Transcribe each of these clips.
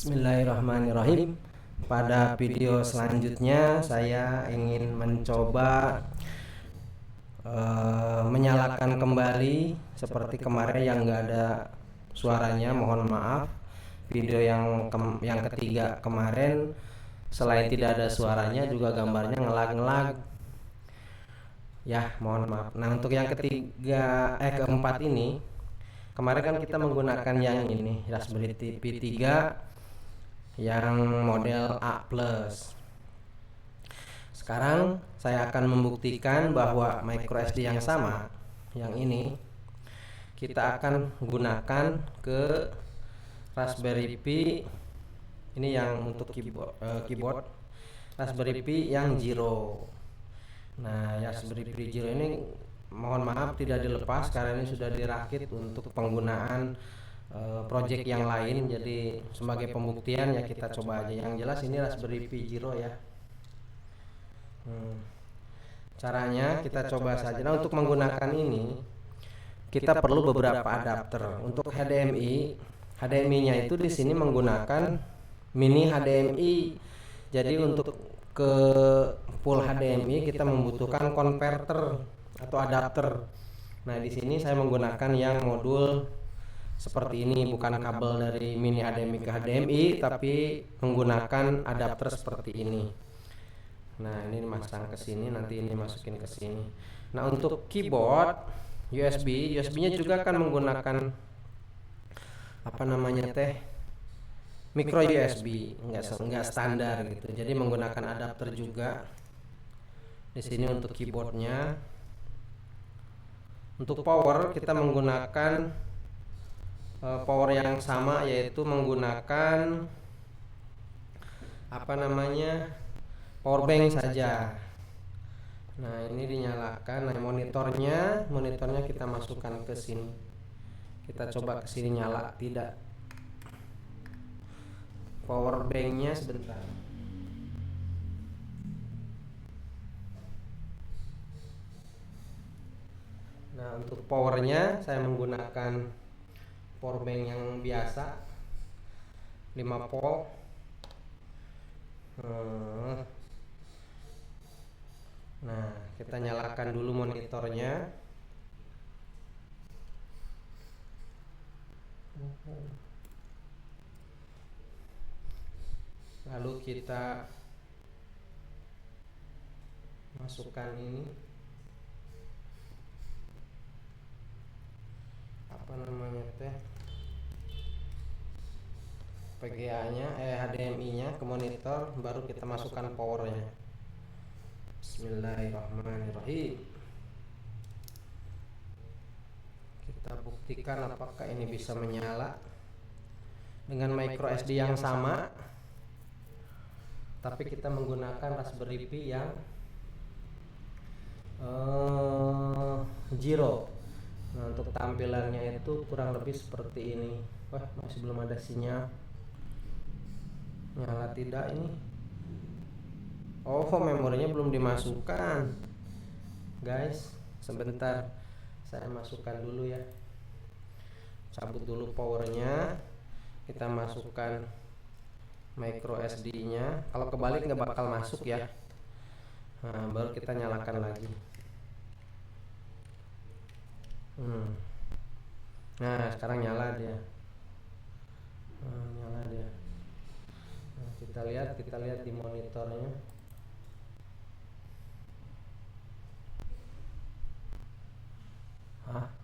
Bismillahirrahmanirrahim. Pada video selanjutnya saya ingin mencoba menyalakan kembali seperti kemarin yang nggak ada suaranya. Mohon maaf. Video yang ketiga kemarin selain tidak ada suaranya juga gambarnya ngelag-ngelag. Ya, mohon maaf. Nah, untuk yang keempat ini, kemarin kan kita menggunakan yang ini, Raspberry Pi 3 yang model A+. Sekarang saya akan membuktikan bahwa microSD yang sama, yang ini, kita akan gunakan ke Raspberry Pi. Ini yang untuk keyboard Raspberry Pi yang Zero. Nah, Raspberry Pi Zero ini mohon maaf tidak dilepas karena ini sudah dirakit untuk penggunaan project yang lain. Jadi sebagai pembuktian ya kita coba aja. Yang jelas ini Raspberry Pi Zero ya. Caranya kita coba saja. Nah, untuk menggunakan ini kita perlu beberapa adapter. Untuk HDMI-nya itu di sini menggunakan mini HDMI. Jadi untuk ke full HDMI kita membutuhkan konverter atau adapter. Nah, di sini saya menggunakan yang modul seperti ini, bukan kabel dari mini HDMI ke HDMI, tapi menggunakan adapter seperti ini. Nah, ini masang ke sini, nanti ini masukin ke sini. Nah, untuk keyboard USB-nya juga kan menggunakan micro USB, enggak standar gitu. Jadi menggunakan adapter juga. Di sini untuk keyboardnya. Untuk power kita menggunakan power yang sama, yaitu menggunakan power bank saja. Nah, ini dinyalakan. Nah, monitornya kita masukkan ke sini. Kita coba ke sini nyala tidak. Power banknya sebentar. Nah, untuk powernya saya menggunakan power bank yang biasa 5 volt. Nah, kita nyalakan dulu monitornya. Lalu kita masukkan ini VGA-nya, HDMI-nya ke monitor, baru kita masukkan powernya. Bismillahirrahmanirrahim. Kita buktikan apakah ini bisa menyala dengan micro SD yang sama, tapi kita menggunakan Raspberry Pi yang Zero. Nah, untuk tampilannya itu kurang lebih seperti ini. Wah, masih belum ada sinyal. Nyala tidak ini? Oh, memorinya belum dimasukkan. Guys, sebentar. Saya masukkan dulu ya. Cabut dulu powernya. Kita masukkan micro SD-nya. Kalau kebalik nggak bakal masuk ya. Nah, baru kita nyalakan lagi. Nah, sekarang nyala dia. Nah, kita lihat di monitornya.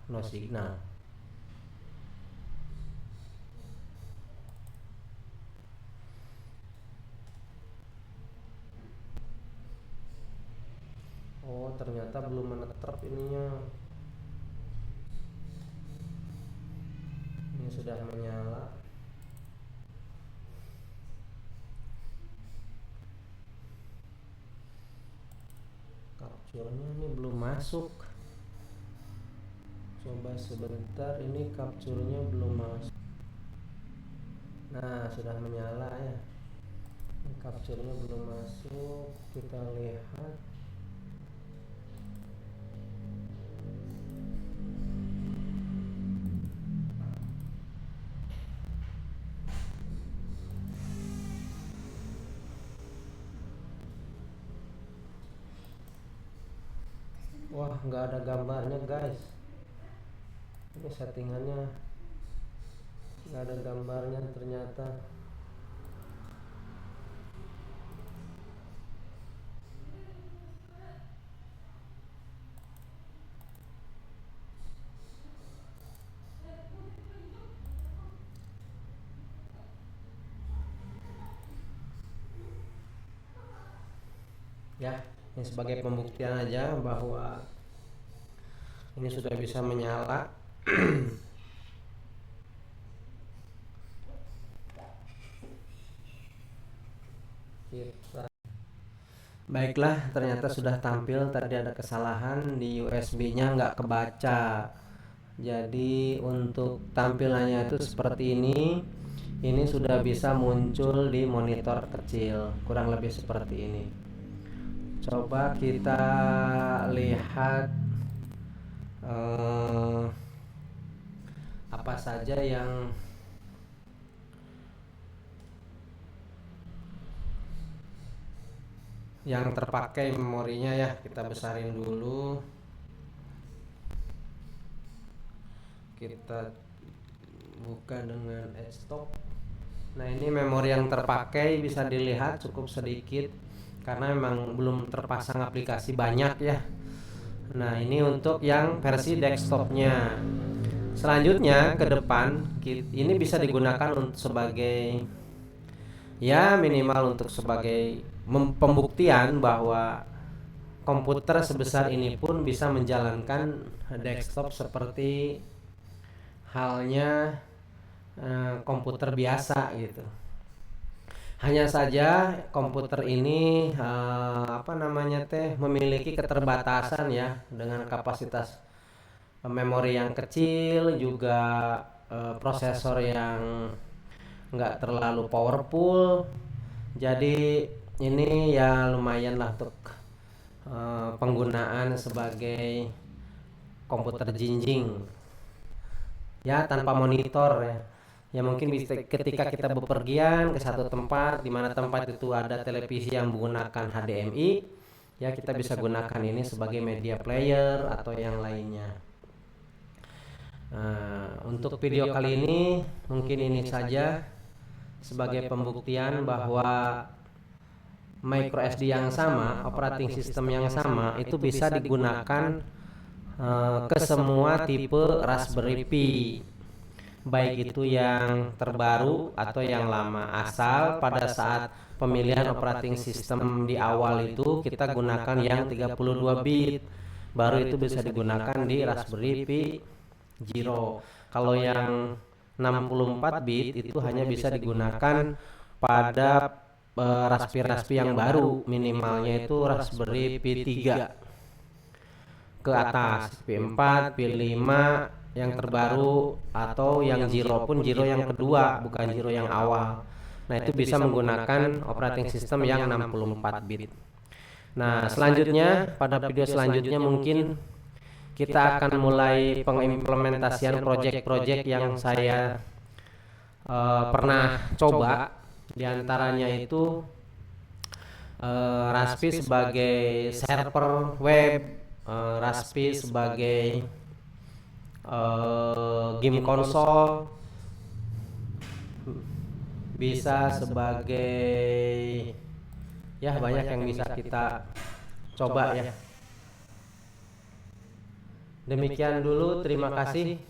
No signal. Oh, ternyata belum menetap ininya. Ini sudah menyala. Capture-nya ini belum masuk. Coba sebentar, ini capture-nya belum masuk. Nah, sudah menyala ya. Ini capture-nya belum masuk. Kita lihat. Wah, nggak ada gambarnya guys. Ini settingannya nggak ada gambarnya ternyata. Ya, ini sebagai pembuktian aja bahwa ini sudah bisa menyala. Baiklah, ternyata sudah tampil. Tadi ada kesalahan di USB-nya, nggak kebaca. Jadi untuk tampilannya itu seperti ini. Ini sudah bisa muncul di monitor kecil, kurang lebih seperti ini. Coba kita lihat apa saja yang terpakai memorinya ya. Kita besarin dulu. Kita buka dengan stop. Nah, ini memori yang terpakai bisa dilihat cukup sedikit karena memang belum terpasang aplikasi banyak ya. Nah, ini untuk yang versi desktopnya. Selanjutnya ke depan ini bisa digunakan untuk sebagai ya minimal untuk sebagai pembuktian bahwa komputer sebesar ini pun bisa menjalankan desktop seperti halnya komputer biasa gitu. Hanya saja komputer ini memiliki keterbatasan ya, dengan kapasitas memori yang kecil, juga prosesor yang nggak terlalu powerful. Jadi ini ya lumayan lah untuk penggunaan sebagai komputer jinjing ya, tanpa monitor ya. Ya mungkin bisa ketika kita bepergian ke satu tempat di mana tempat itu ada televisi yang menggunakan HDMI, ya kita bisa gunakan ini sebagai media player atau yang lainnya. Untuk video kali ini mungkin ini saja sebagai pembuktian bahwa micro SD yang sama, operating system yang sama itu bisa digunakan ke semua tipe Raspberry Pi, baik itu yang terbaru atau yang lama, asal pada saat pemilihan operating system di awal itu kita gunakan yang 32 bit, baru itu bisa digunakan di Raspberry Pi Zero. Kalau yang 64 bit itu hanya bisa digunakan pada Raspberry yang baru, minimalnya itu Raspberry Pi 3 ke atas, Pi 4, Pi 5 yang terbaru, atau yang Zero pun Zero yang kedua, bukan Zero yang awal. Nah, itu bisa menggunakan operating system yang 64 bit. Nah, selanjutnya pada video selanjutnya mungkin kita akan mulai pengimplementasian project-project yang saya pernah coba. Di antaranya itu Raspi sebagai server web, Raspi sebagai game konsol, bisa sebagai ya banyak yang bisa kita coba ya. Demikian dulu, terima kasih.